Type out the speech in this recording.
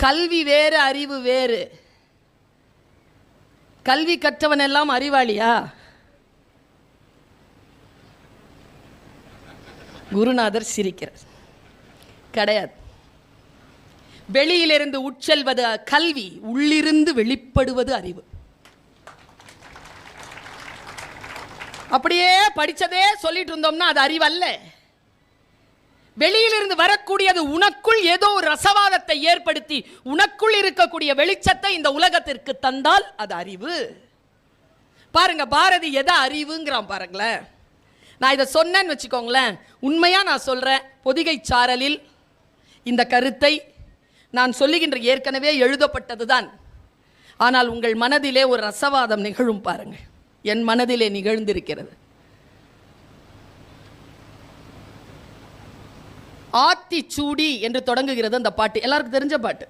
கல்வி வேறு அறிவு வேறு. கல்வி கற்றவன் எல்லாம் அறிவாளியா? குருநாதர் சிரிக்கிறார். கிடையாது. வெளியிலிருந்து உட்செல்வது கல்வி, உள்ளிருந்து வெளிப்படுவது அறிவு. அப்படியே படிச்சதே சொல்லிட்டு இருந்தோம்னா அது அறிவு அல்ல. வெளியிலிருந்து வரக்கூடியது உனக்குள் ஏதோ ஒரு ரசவாதத்தை ஏற்படுத்தி உனக்குள் இருக்கக்கூடிய வெளிச்சத்தை இந்த உலகத்திற்கு தந்தால் அது அறிவு. பாருங்க, பாரதி எதை அறிவுங்கிறான் பாருங்களேன். நான் இதை சொன்னேன்னு வச்சுக்கோங்களேன், உண்மையா நான் சொல்றேன், பொதிகை சாரலில் இந்த கருத்தை நான் சொல்லுகின்ற ஏற்கனவே எழுதப்பட்டதுதான். ஆனால் உங்கள் மனதிலே ஒரு ரசவாதம் நிகழும் பாருங்க. என் மனதிலே நிகழ்ந்திருக்கிறது. ஆத்திச்சூடி என்று தொடங்குகிறது அந்த பாட்டு. எல்லாருக்கும் தெரிஞ்ச பாட்டு.